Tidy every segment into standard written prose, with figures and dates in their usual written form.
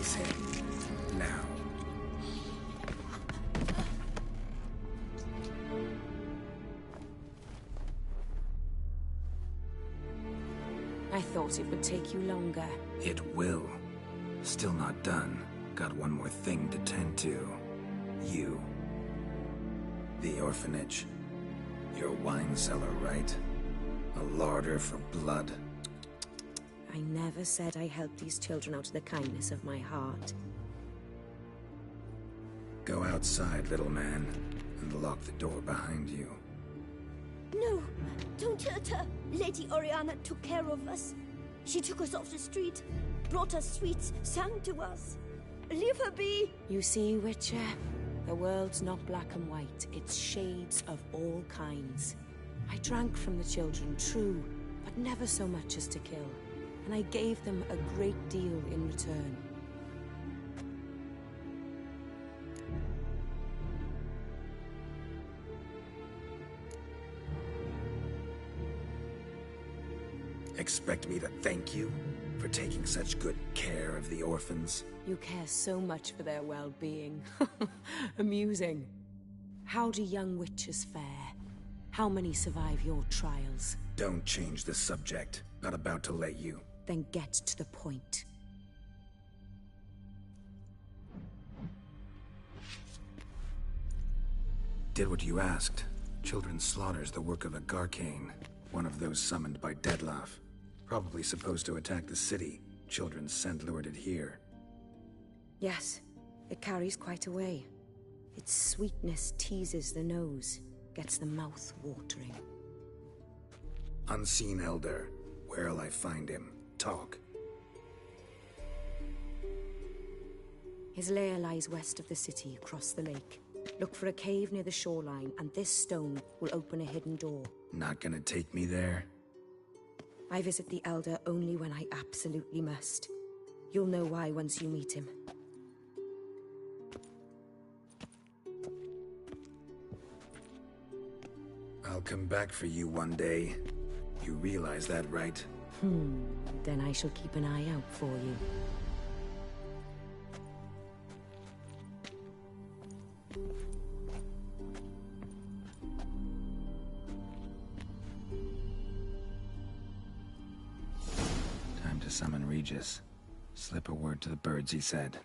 Release him. Now. I thought it would take you longer. It will. Still not done. Got one more thing to tend to. You. The orphanage. Your wine cellar, right? A larder for blood. I never said I helped these children out of the kindness of my heart. Go outside, little man, and lock the door behind you. No, don't hurt her. Lady Oriana took care of us. She took us off the street, brought us sweets, sang to us. Leave her be. You see, Witcher? The world's not black and white. It's shades of all kinds. I drank from the children, true, but never so much as to kill. And I gave them a great deal in return. Expect me to thank you for taking such good care of the orphans? You care so much for their well-being. Amusing. How do young witches fare? How many survive your trials? Don't change the subject. Not about to let you. Then get to the point. Did what you asked. Children's slaughter's the work of a Garcane, one of those summoned by Dettlaff. Probably supposed to attack the city. Children's scent lured it here. Yes, it carries quite a way. Its sweetness teases the nose, gets the mouth watering. Unseen Elder. Where'll I find him? Talk. His lair lies west of the city, across the lake. Look for a cave near the shoreline, and this stone will open a hidden door. Not gonna take me there? I visit the Elder only when I absolutely must. You'll know why once you meet him. I'll come back for you one day. You realize that, right? Then I shall keep an eye out for you. Time to summon Regis. Slip a word to the birds, he said.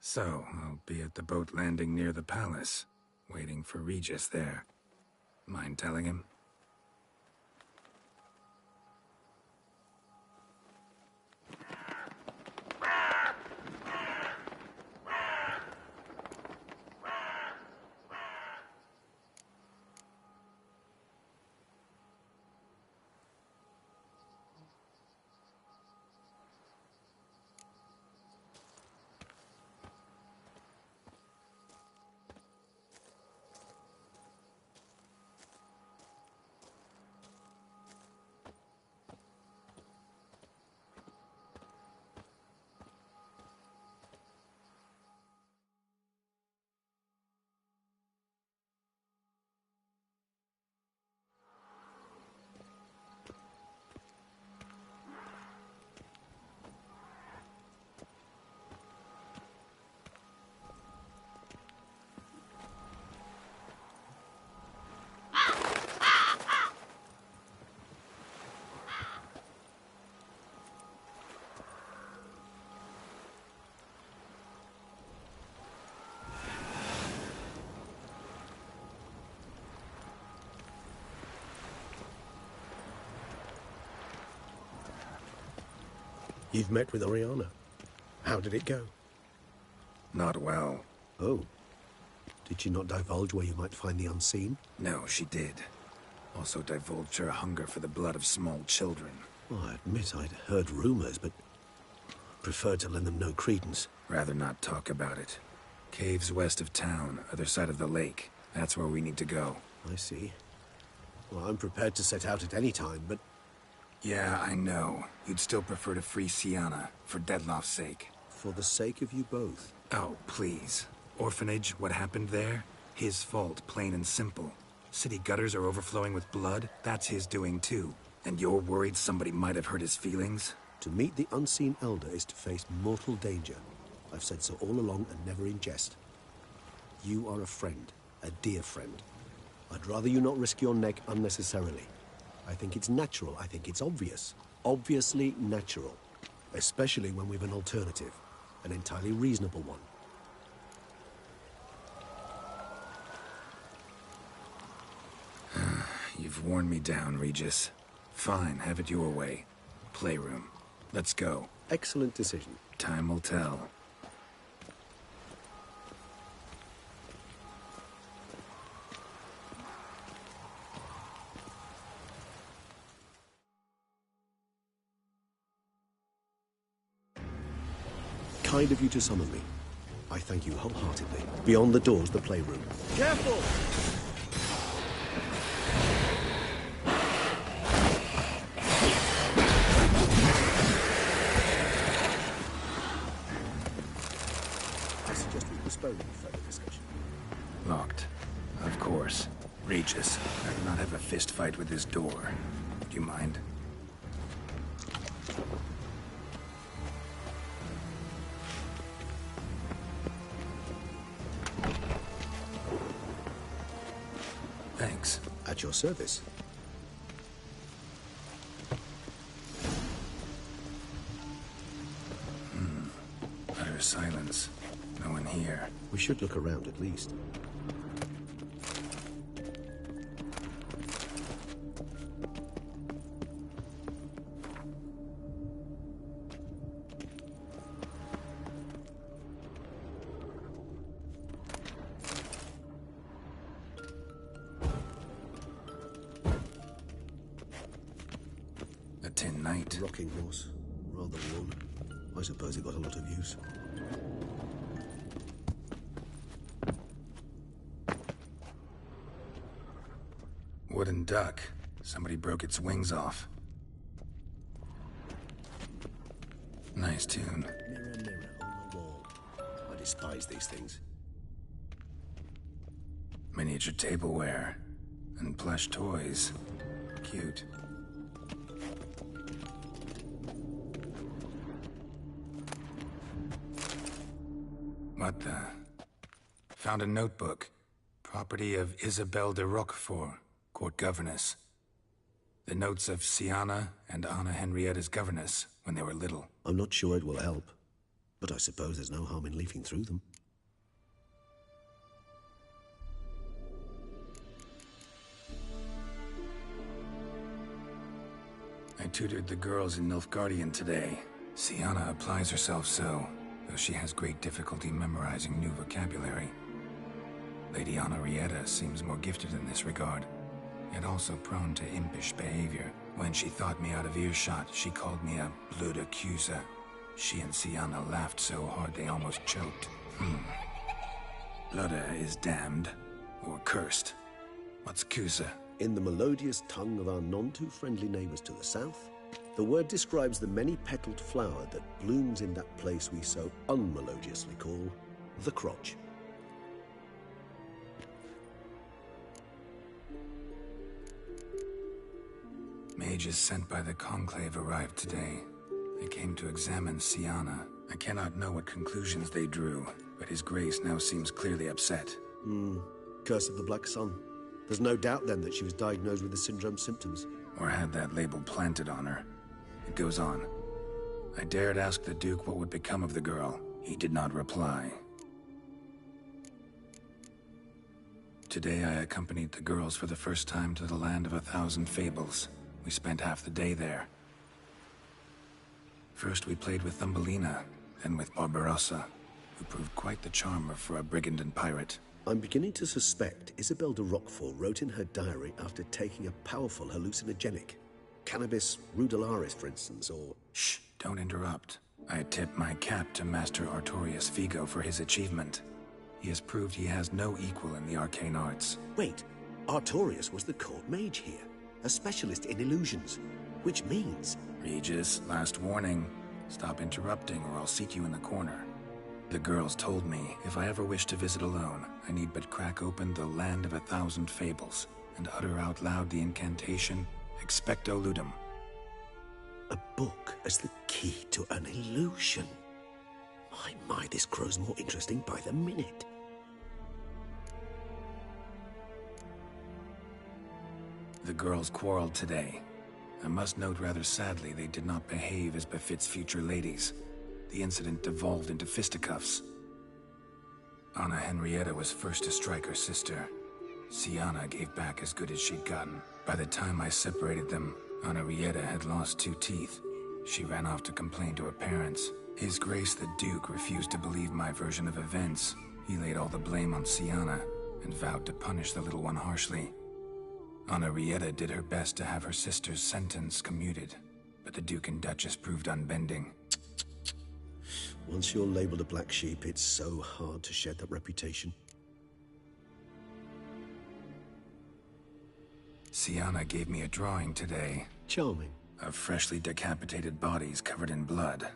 So, I'll be at the boat landing near the palace, waiting for Regis there. Mind telling him? You've met with Oriana. How did it go? Not well. Oh. Did she not divulge where you might find the unseen? No, she did. Also divulged her hunger for the blood of small children. Well, I admit I'd heard rumors, but preferred to lend them no credence. Rather not talk about it. Caves west of town, other side of the lake. That's where we need to go. I see. Well, I'm prepared to set out at any time, but... Yeah, I know. You'd still prefer to free Siana, for Dettlaff's sake. For the sake of you both. Oh, please. Orphanage, what happened there? His fault, plain and simple. City gutters are overflowing with blood. That's his doing too. And you're worried somebody might have hurt his feelings? To meet the unseen elder is to face mortal danger. I've said so all along and never in jest. You are a friend, a dear friend. I'd rather you not risk your neck unnecessarily. I think it's natural, I think it's obvious. Obviously natural. Especially when we've an alternative. An entirely reasonable one. You've worn me down, Regis. Fine, have it your way. Playroom. Let's go. Excellent decision. Time will tell. Kind of you to summon me. I thank you wholeheartedly. Beyond the doors, the playroom. Careful! I suggest we postpone further discussion. Locked. Of course. Regis, I do not have a fist fight with this door. Do you mind? Thanks. At your service. Utter silence. No one here. We should look around at least. A tin knight. Rocking horse. Rather worn. I suppose it got a lot of use. Wooden duck. Somebody broke its wings off. Nice tune. Mirror, mirror on the wall. I despise these things. Miniature tableware. And plush toys. Cute. What the? Found a notebook. Property of Isabelle de Roquefort, court governess. The notes of Siana and Anna Henrietta's governess when they were little. I'm not sure it will help, but I suppose there's no harm in leafing through them. I tutored the girls in Nilfgaardian today. Siana applies herself so, though she has great difficulty memorizing new vocabulary. Lady Anna Henrietta seems more gifted in this regard, yet also prone to impish behavior. When she thought me out of earshot, she called me a blood accuser. She and Siana laughed so hard they almost choked. Blood is damned, or cursed. What's Cusa? In the melodious tongue of our none-too-friendly neighbors to the south, the word describes the many-petaled flower that blooms in that place we so unmelodiously call the crotch. Mages sent by the Conclave arrived today. They came to examine Siana. I cannot know what conclusions they drew, but His Grace now seems clearly upset. Curse of the Black Sun. There's no doubt then that she was diagnosed with the syndrome symptoms. Or had that label planted on her. It goes on. I dared ask the Duke what would become of the girl. He did not reply. Today I accompanied the girls for the first time to the land of 1,000 fables. We spent half the day there. First we played with Thumbelina, then with Barbarossa, who proved quite the charmer for a brigand and pirate. I'm beginning to suspect Isabel de Roquefort wrote in her diary after taking a powerful hallucinogenic. Cannabis rudelaris, for instance, or... Shh, don't interrupt. I tip my cap to Master Artorius Vigo for his achievement. He has proved he has no equal in the arcane arts. Wait, Artorius was the court mage here, a specialist in illusions, which means... Regis, last warning. Stop interrupting or I'll seat you in the corner. The girls told me if I ever wish to visit alone, I need but crack open the Land of a Thousand Fables and utter out loud the incantation, Expecto Ludum. A book as the key to an illusion. My, this grows more interesting by the minute. The girls quarreled today. I must note rather sadly they did not behave as befits future ladies. The incident devolved into fisticuffs. Anna Henrietta was first to strike her sister. Sienna gave back as good as she'd gotten. By the time I separated them, Anna Rieta had lost 2 teeth. She ran off to complain to her parents. His Grace the Duke refused to believe my version of events. He laid all the blame on Sienna and vowed to punish the little one harshly. Anna Rieta did her best to have her sister's sentence commuted, but the Duke and Duchess proved unbending. Once you're labeled a black sheep, it's so hard to shed that reputation. Sienna gave me a drawing today. Charming. Of freshly decapitated bodies covered in blood.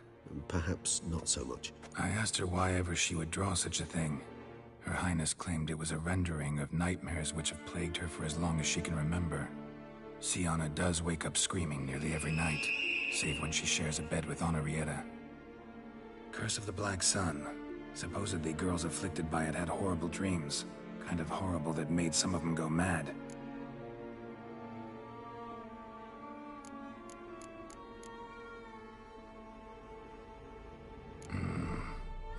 Perhaps not so much. I asked her why ever she would draw such a thing. Her Highness claimed it was a rendering of nightmares which have plagued her for as long as she can remember. Sienna does wake up screaming nearly every night, save when she shares a bed with Honorietta. Curse of the Black Sun. Supposedly girls afflicted by it had horrible dreams. Kind of horrible that made some of them go mad.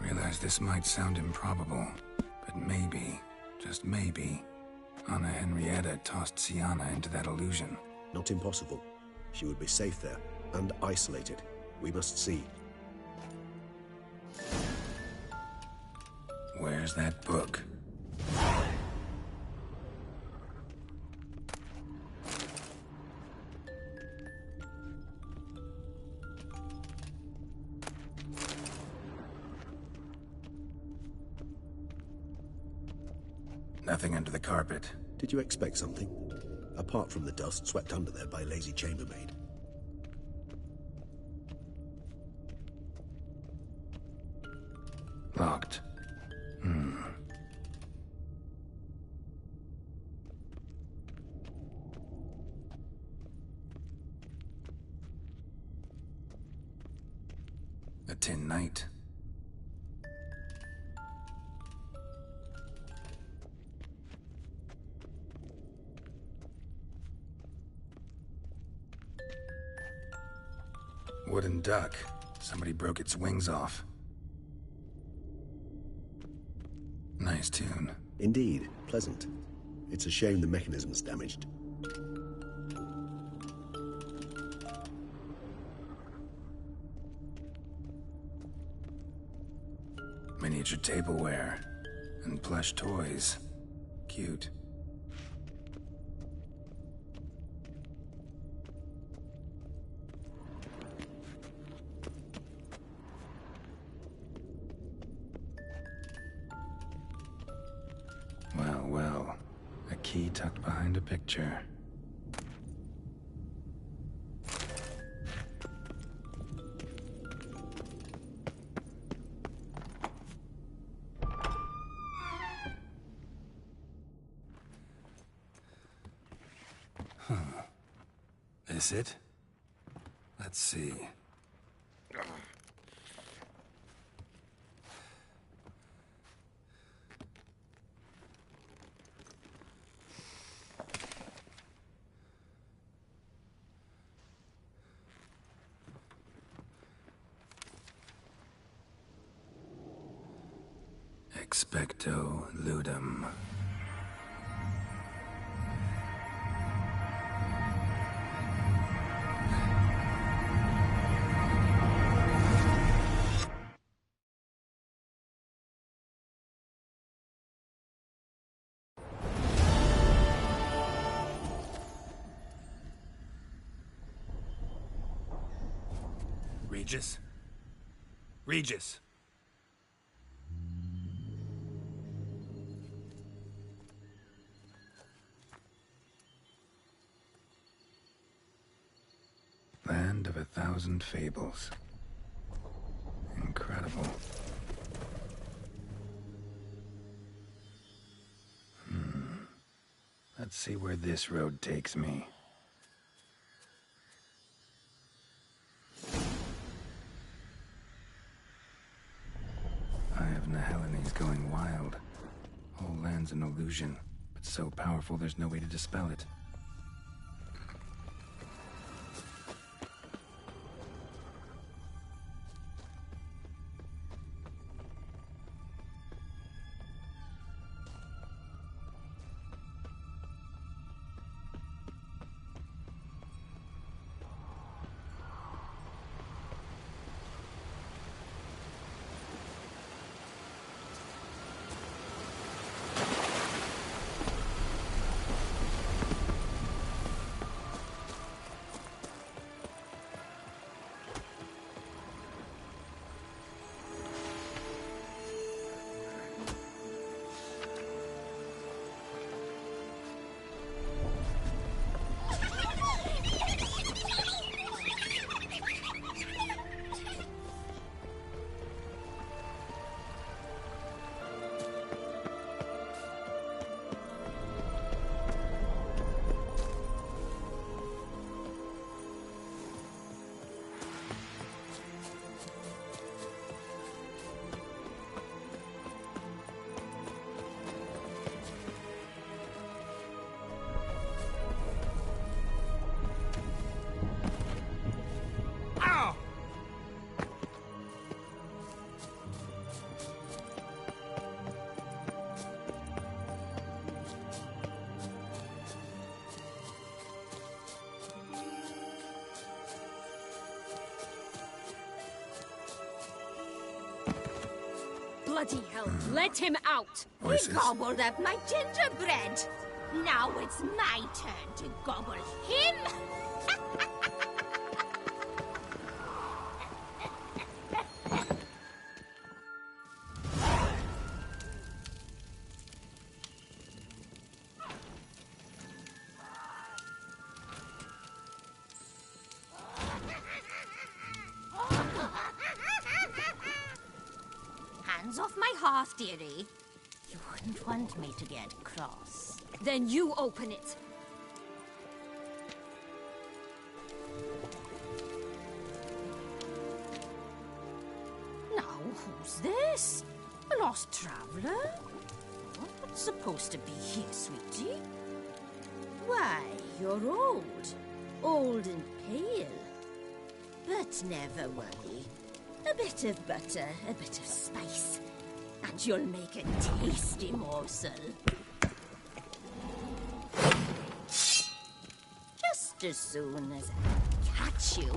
Realize this might sound improbable, but maybe, just maybe, Anna Henrietta tossed Sienna into that illusion. Not impossible. She would be safe there, and isolated. We must see. Where's that book? Nothing under the carpet. Did you expect something? Apart from the dust swept under there by a lazy chambermaid. Locked. A tin knight. Wooden duck. Somebody broke its wings off. Nice tune. Indeed, pleasant. It's a shame the mechanism's damaged. Miniature tableware. And plush toys. Cute. Well, a key tucked behind a picture. This it? Let's see. Expecto Ludum. Regis? Regis! Land of 1,000 fables. Incredible. Let's see where this road takes me. Eye of Nehelene is going wild. Whole land's an illusion, but so powerful there's no way to dispel it. Bloody hell, let him out! Voices. He gobbled up my gingerbread! Now it's my turn to gobble him! Hands off my hearth, dearie. You wouldn't want me to get cross. Then you open it. Now, who's this? A lost traveler? What's supposed to be here, sweetie? Why, you're old. Old and pale. But never worry. A bit of butter, a bit of spice, and you'll make a tasty morsel. Just as soon as I catch you.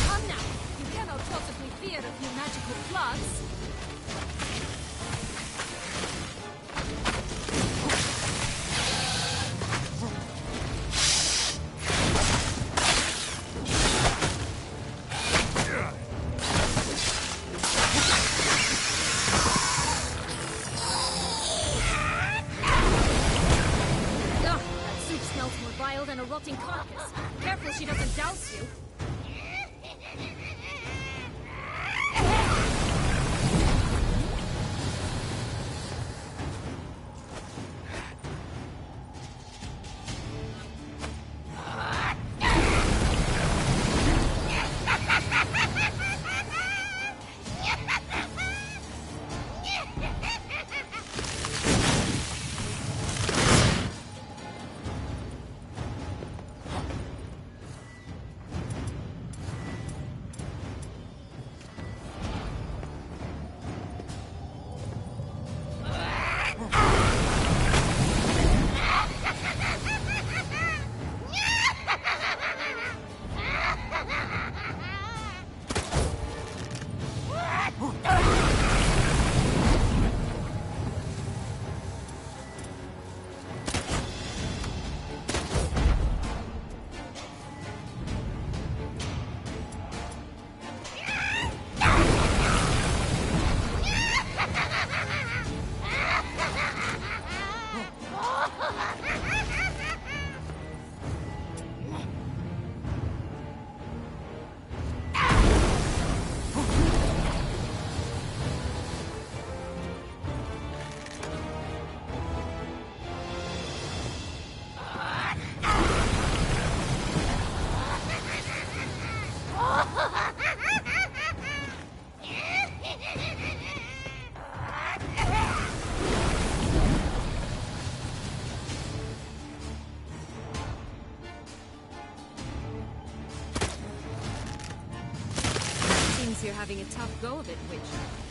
Come now. You cannot possibly fear a few magical plugs. Than a rotting carcass. Careful she doesn't douse you. having a tough go of it, Witcher.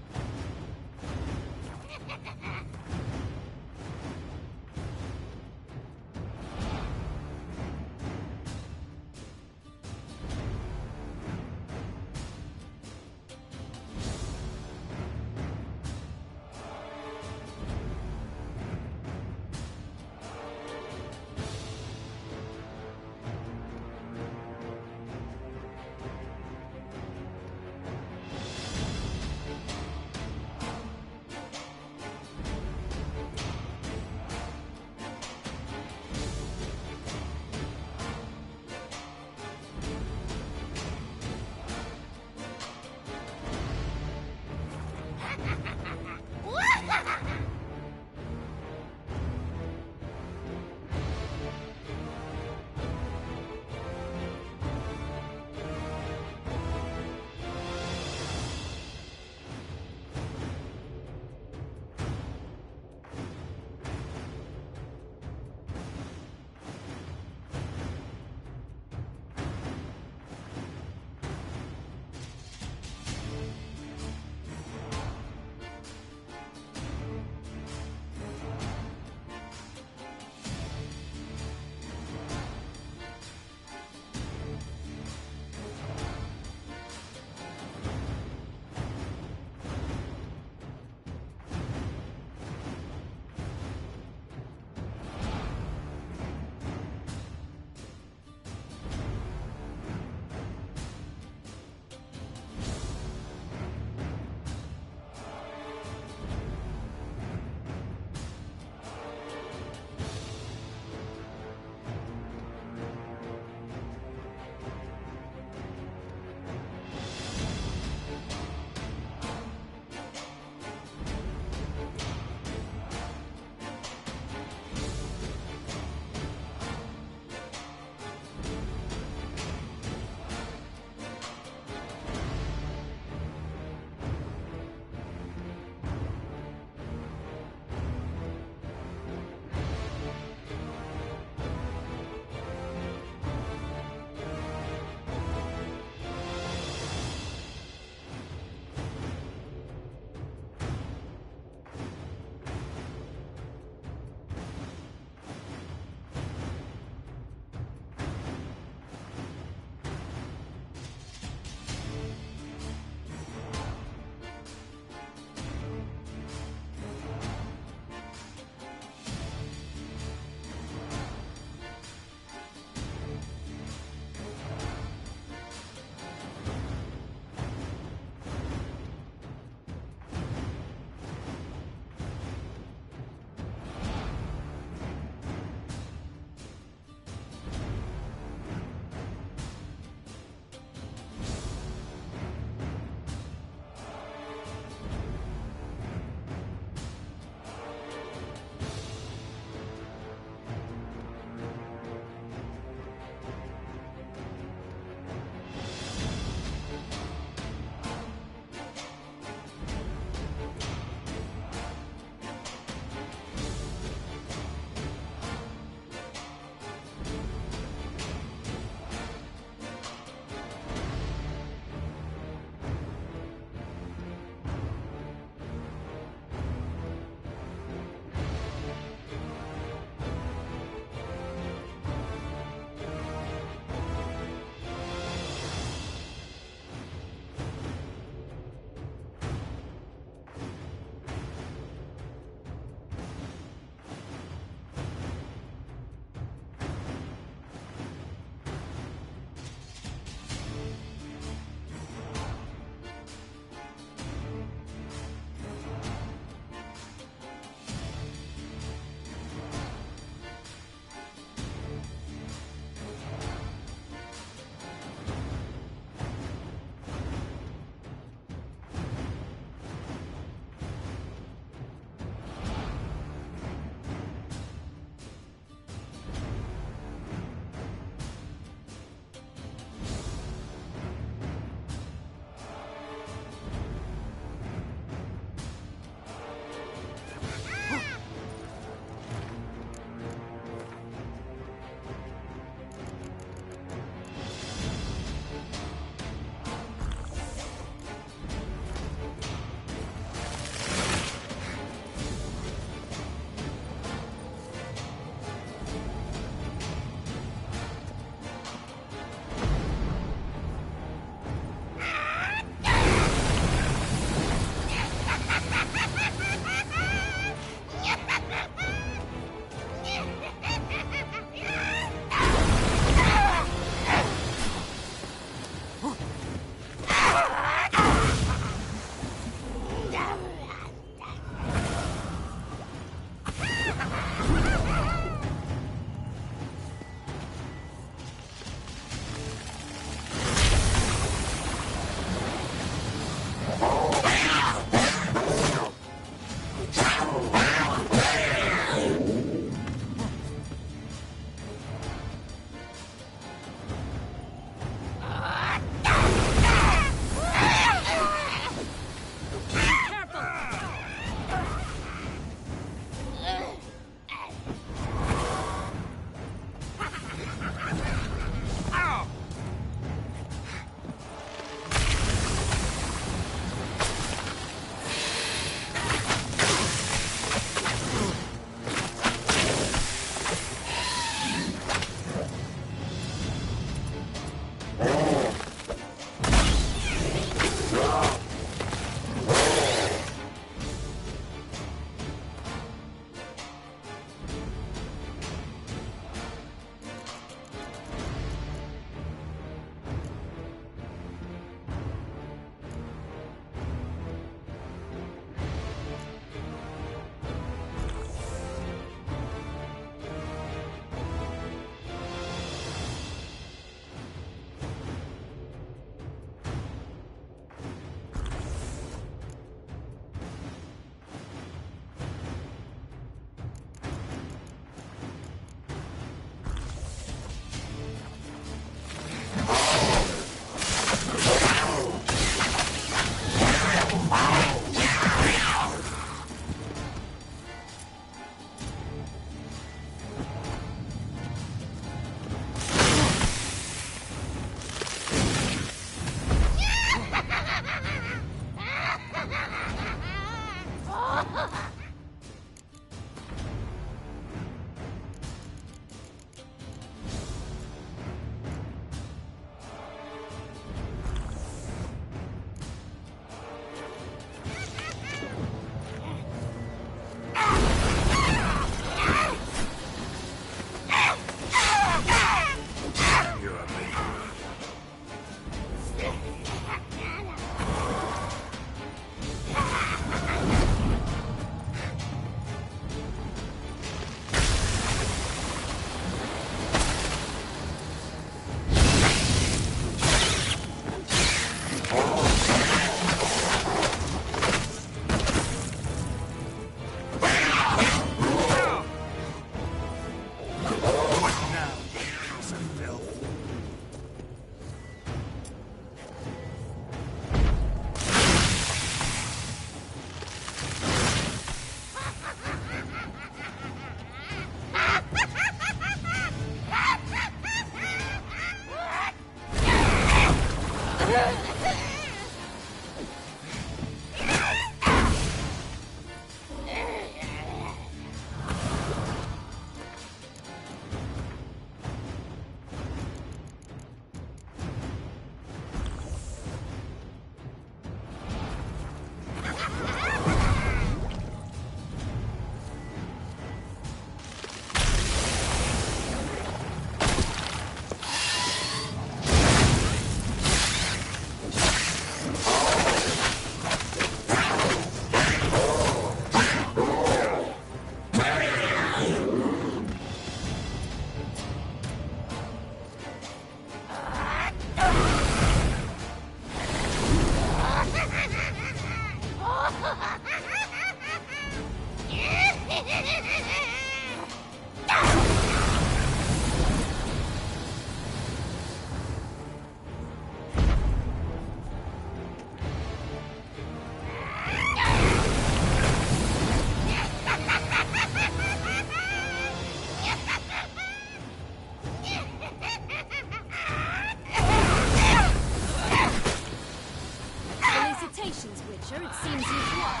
Salutations, Witcher. It seems you've won.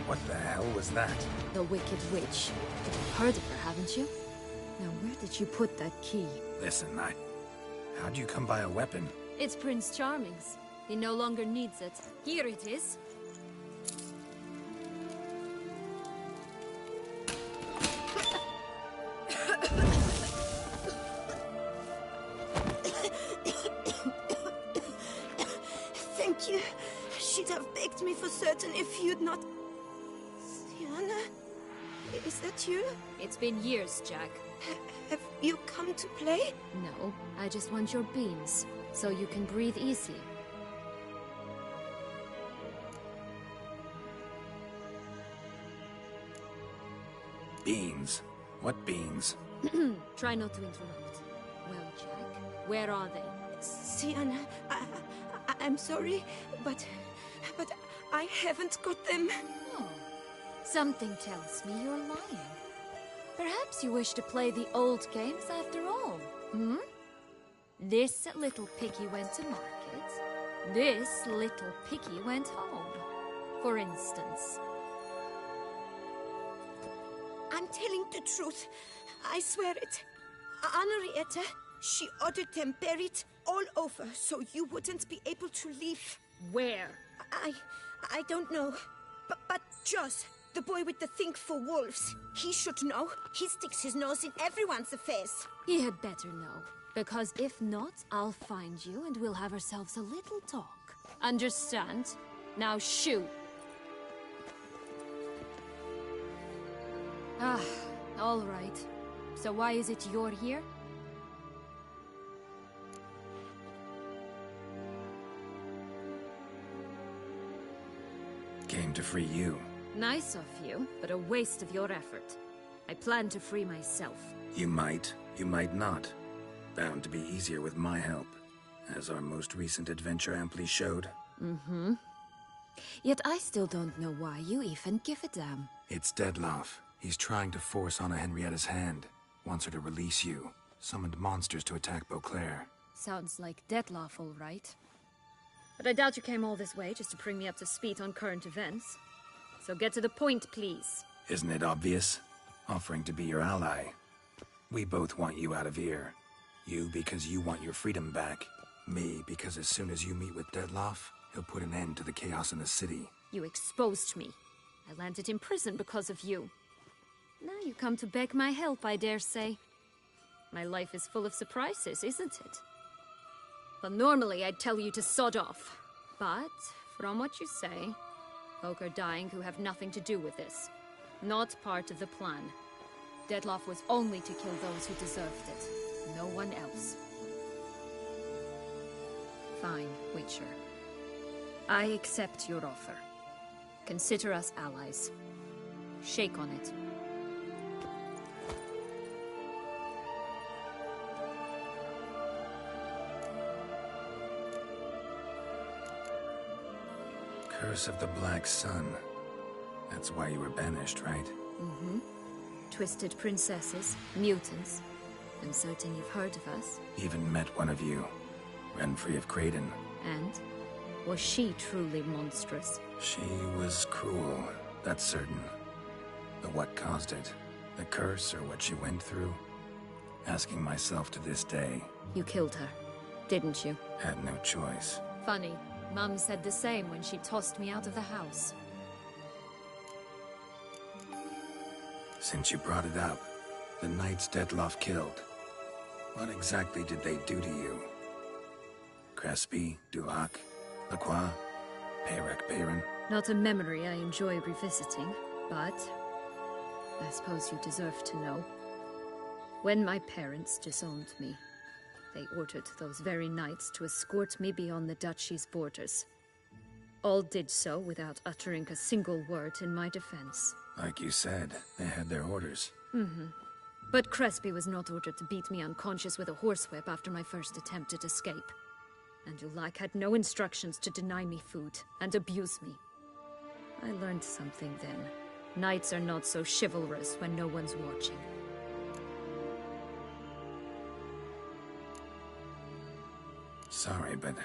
What the hell was that? The Wicked Witch. You've heard of her, haven't you? Now, where did you put that key? Listen, how'd you come by a weapon? It's Prince Charming's. He no longer needs it. Here it is. Thank you. She'd have begged me for certain if you'd not... Sienna? Is that you? It's been years, Jack. Have you come to play? No, I just want your beans, so you can breathe easily. Beans? What beans? Try not to interrupt. Well, Jack, where are they? Sienna, I'm sorry, but I haven't got them. Oh, something tells me you're lying. Perhaps you wish to play the old games after all, hmm? This little piggy went to market. This little piggy went home, for instance. I'm telling the truth. I swear it. Henrietta, she ordered them buried all over so you wouldn't be able to leave. Where? I don't know. But Joss, the boy with the thing for wolves, he should know. He sticks his nose in everyone's affairs. He had better know. Because if not, I'll find you and we'll have ourselves a little talk. Understand? Now shoo! Ah, all right. So why is it you're here? Came to free you. Nice of you, but a waste of your effort. I plan to free myself. You might not. Bound to be easier with my help, as our most recent adventure amply showed. Mm-hmm. Yet I still don't know why you even give a damn. It's Dettlaff. He's trying to force Anna Henrietta's hand. Wants her to release you. Summoned monsters to attack Beauclair. Sounds like Dettlaff, all right. But I doubt you came all this way just to bring me up to speed on current events. So get to the point, please. Isn't it obvious? Offering to be your ally. We both want you out of here. You because you want your freedom back. Me because as soon as you meet with Dettlaff, he'll put an end to the chaos in the city. You exposed me. I landed in prison because of you. Now you come to beg my help, I dare say. My life is full of surprises, isn't it? Well, normally I'd tell you to sod off. But, from what you say, folk are dying who have nothing to do with this. Not part of the plan. Dettlaff was only to kill those who deserved it. No one else. Fine, Witcher. I accept your offer. Consider us allies. Shake on it. Curse of the Black Sun. That's why you were banished, right? Mm-hmm. Twisted princesses, mutants. I'm certain you've heard of us. Even met one of you. Renfri of Kraden. And? Was she truly monstrous? She was cruel, that's certain. But what caused it? The curse or what she went through? Asking myself to this day. You killed her, didn't you? Had no choice. Funny. Mum said the same when she tossed me out of the house. Since you brought it up, the knights Dettlaff killed. What exactly did they do to you? Crespi, Duhac, Lacroix, Peyrac Baron? Not a memory I enjoy revisiting, but I suppose you deserve to know. When my parents disowned me, they ordered those very knights to escort me beyond the duchy's borders. All did so without uttering a single word in my defense. Like you said, they had their orders. Mm-hmm. But Crespi was not ordered to beat me unconscious with a horsewhip after my first attempt at escape. And Dulac had no instructions to deny me food and abuse me. I learned something then. Knights are not so chivalrous when no one's watching. Sorry, but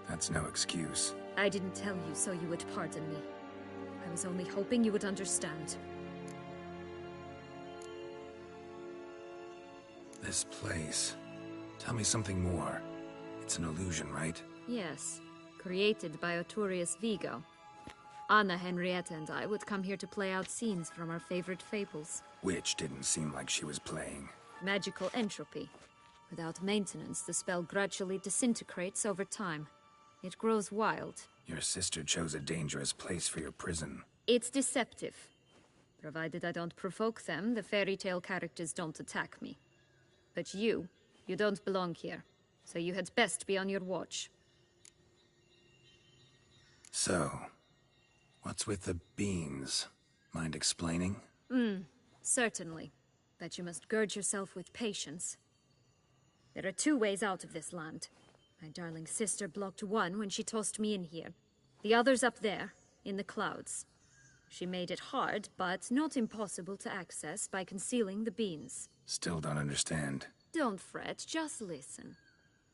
that's no excuse. I didn't tell you so you would pardon me. I was only hoping you would understand. This place. Tell me something more. It's an illusion, right? Yes, created by Arturius Vigo. Anna, Henrietta, and I would come here to play out scenes from our favorite fables. Which didn't seem like she was playing. Magical entropy. Without maintenance, the spell gradually disintegrates over time. It grows wild. Your sister chose a dangerous place for your prison. It's deceptive. Provided I don't provoke them, the fairy tale characters don't attack me. But you don't belong here. So you had best be on your watch. So, what's with the beans? Mind explaining? Certainly. But you must gird yourself with patience. There are 2 ways out of this land. My darling sister blocked one when she tossed me in here. The other's up there, in the clouds. She made it hard, but not impossible to access by concealing the beans. Still don't understand. Don't fret, just listen.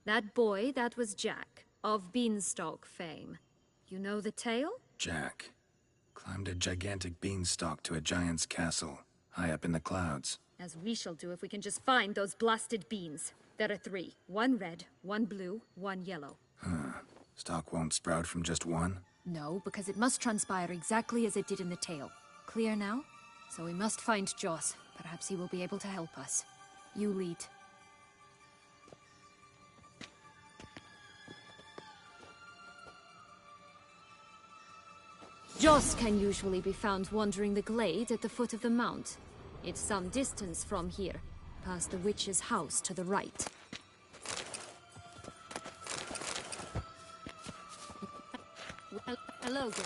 That boy, that was Jack, of Beanstalk fame. You know the tale? Jack climbed a gigantic beanstalk to a giant's castle, high up in the clouds. As we shall do if we can just find those blasted beans. There are 3. 1 red, 1 blue, 1 yellow. Stalk won't sprout from just one? No, because it must transpire exactly as it did in the tale. Clear now? So we must find Joss. Perhaps he will be able to help us. You lead. Joss can usually be found wandering the glade at the foot of the mount. It's some distance from here, past the witch's house to the right. Hello, girl.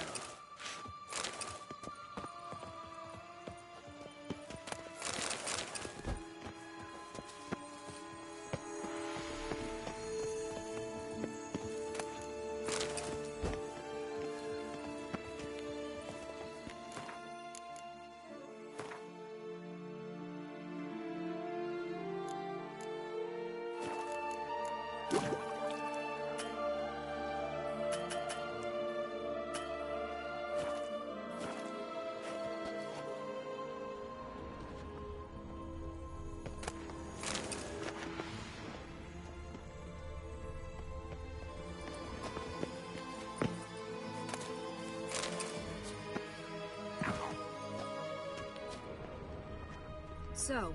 So,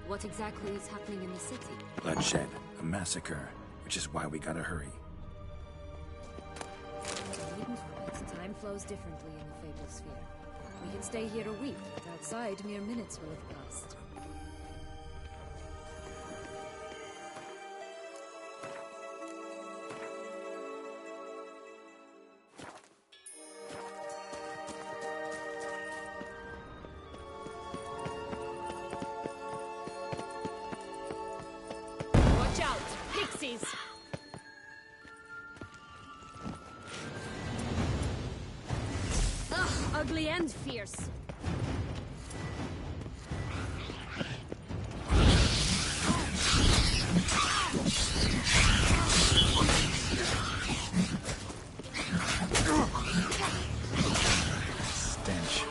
what exactly is happening in the city? Bloodshed, a massacre, which is why we gotta hurry. Time flows differently in the Fable Sphere. We can stay here a week, but outside mere minutes will have passed. Watch out! Pixies! Ugh, ugly and fierce. Stench.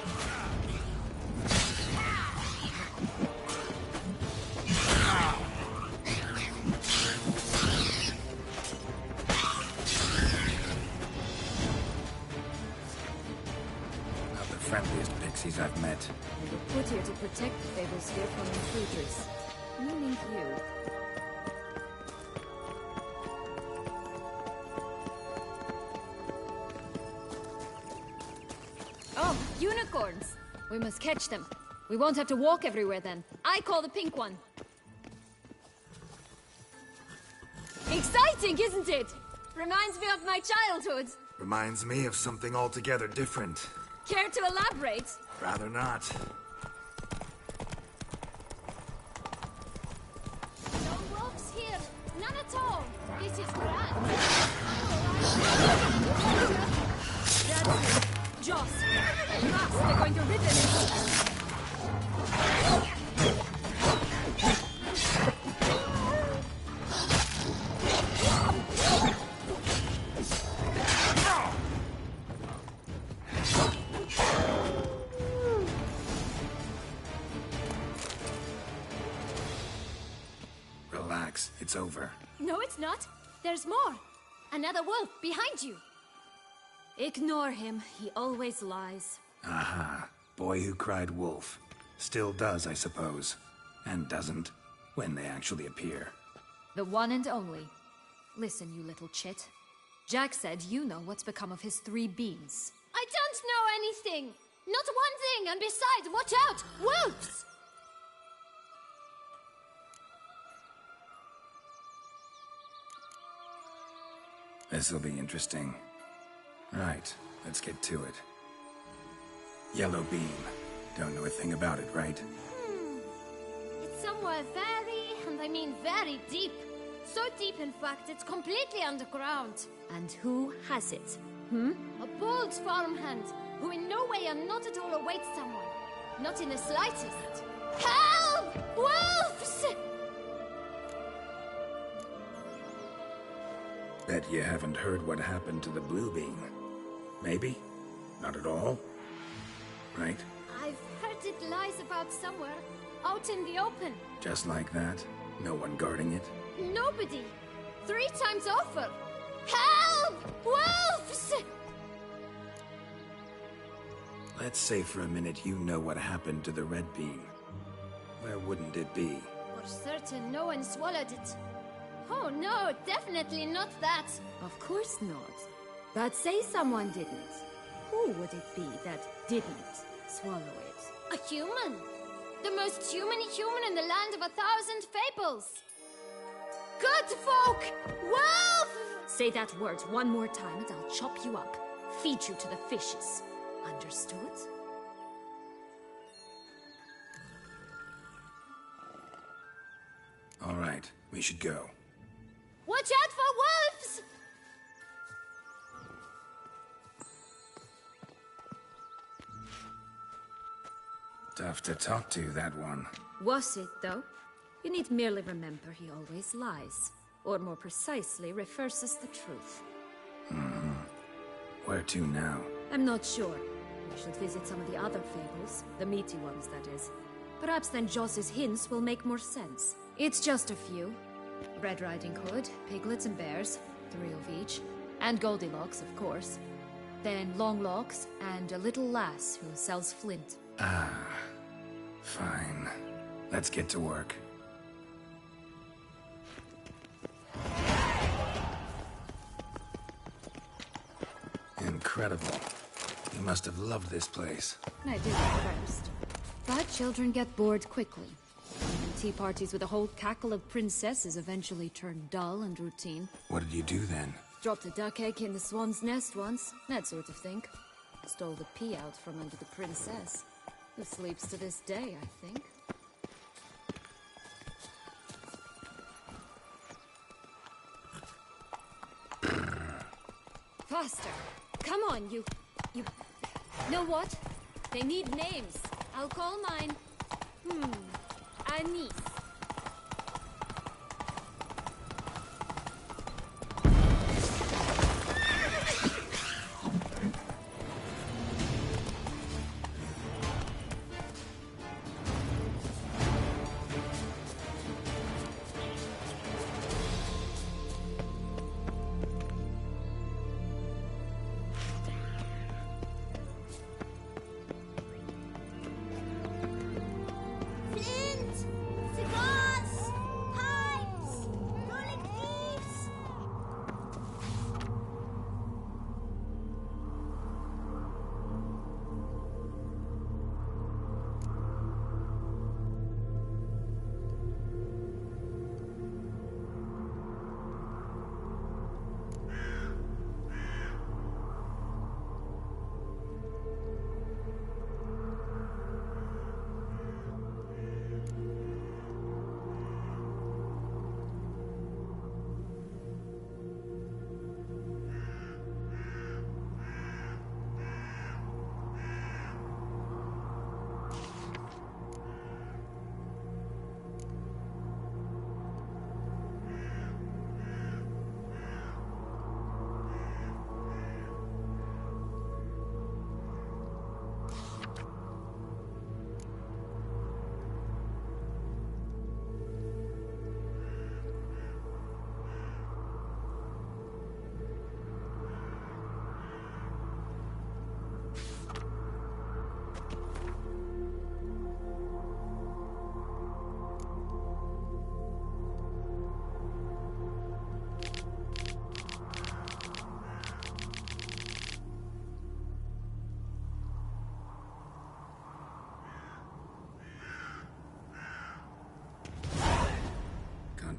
Not the friendliest pixies I've met. We were put here to protect the Fable Sphere from intruders. Meaning you. Oh, unicorns! We must catch them. We won't have to walk everywhere then. I call the pink one. Exciting, isn't it? Reminds me of my childhood. Reminds me of something altogether different. Care to elaborate? Rather not. No ropes here. None at all. This is grand. That's it. Joss. At last, they're going to rid us. Jax. It's over. No, it's not. There's more. Another wolf behind you. Ignore him. He always lies. Aha. Boy who cried wolf. Still does, I suppose. And doesn't, when they actually appear. The one and only. Listen, you little chit. Jack said you know what's become of his 3 beans. I don't know anything. Not one thing, and besides, watch out! Wolves! This'll be interesting. Right, let's get to it. Yellow beam. Don't know a thing about it, right? It's somewhere very, and I mean very deep. So deep, in fact, it's completely underground. And who has it? A bold farmhand, who in no way and not at all awaits someone. Not in the slightest. Help! Wolves! Bet you haven't heard what happened to the blue beam. Maybe? Not at all? Right? I've heard it lies about somewhere, out in the open. Just like that? No one guarding it? Nobody. 3 times over. Help! Wolves! Let's say for a minute you know what happened to the red beam. Where wouldn't it be? For certain, no one swallowed it. Oh no, definitely not that. Of course not. But say someone didn't. Who would it be that didn't swallow it? A human. The most human in the land of 1,000 fables. Good folk! Wolf! Say that word one more time and I'll chop you up. Feed you to the fishes. Understood? All right, we should go. Watch out for wolves! Tough to talk to, that one. Was it, though? You need merely remember he always lies. Or more precisely, reverses the truth. Where to now? I'm not sure. We should visit some of the other fables. The meaty ones, that is. Perhaps then Joss's hints will make more sense. It's just a few. Red Riding Hood, piglets and bears, 3 of each. And Goldilocks, of course. Then Longlocks, and a little lass who sells flint. Fine. Let's get to work. Incredible. You must have loved this place. I did at first. But children get bored quickly. And tea parties with a whole cackle of princesses eventually turn dull and routine. What did you do then? Dropped a duck egg in the swan's nest once, that sort of thing. Stole the pea out from under the princess, who sleeps to this day, I think. Faster! Come on, you... Know what? They need names. I'll call mine... Anise. Flint!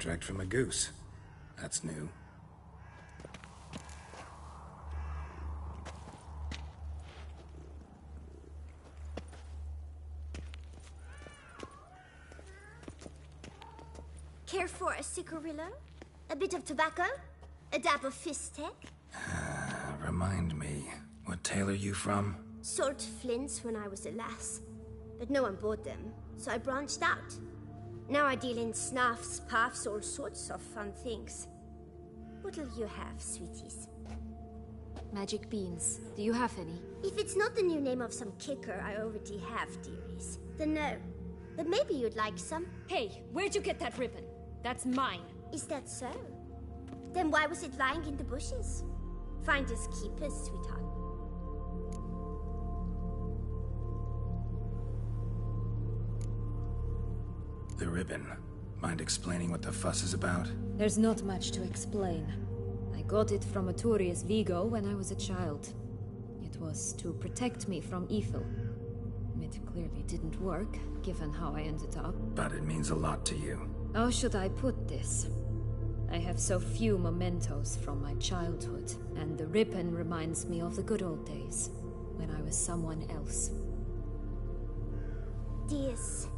contract from a goose. That's new. Care for a cigarillo? A bit of tobacco? A dab of fistek? Remind me, what tale are you from? Sold flints when I was a lass, but no one bought them, so I branched out. Now I deal in snuffs, puffs, all sorts of fun things. What'll you have, sweeties? Magic beans. Do you have any? If it's not the new name of some kicker I already have, dearies, then no. But maybe you'd like some. Hey, where'd you get that ribbon? That's mine. Is that so? Then why was it lying in the bushes? Finders keepers, sweetheart. The ribbon. Mind explaining what the fuss is about? There's not much to explain. I got it from Aturius Vigo when I was a child. It was to protect me from evil. It clearly didn't work, given how I ended up. But it means a lot to you. How should I put this? I have so few mementos from my childhood, and the ribbon reminds me of the good old days, when I was someone else. Dears,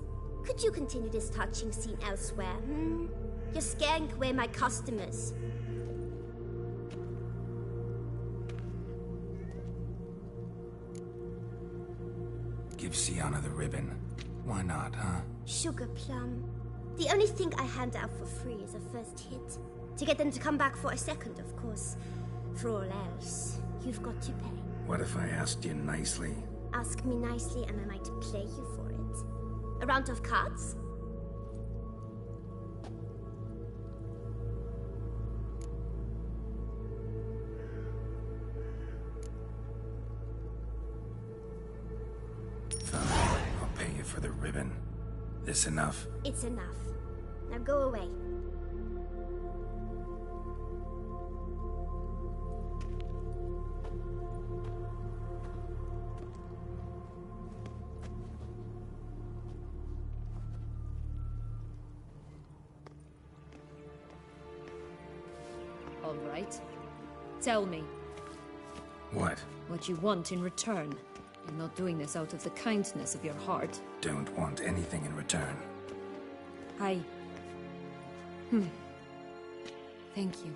could you continue this touching scene elsewhere, You're scaring away my customers. Give Sienna the ribbon. Why not, huh? Sugar plum. The only thing I hand out for free is a first hit. To get them to come back for a second, of course. For all else, you've got to pay. What if I asked you nicely? Ask me nicely and I might play you for it. A round of cards? Fine. I'll pay you for the ribbon. This enough? It's enough. Now go away. All right. Tell me. What? What you want in return. You're not doing this out of the kindness of your heart. Don't want anything in return. I... Thank you.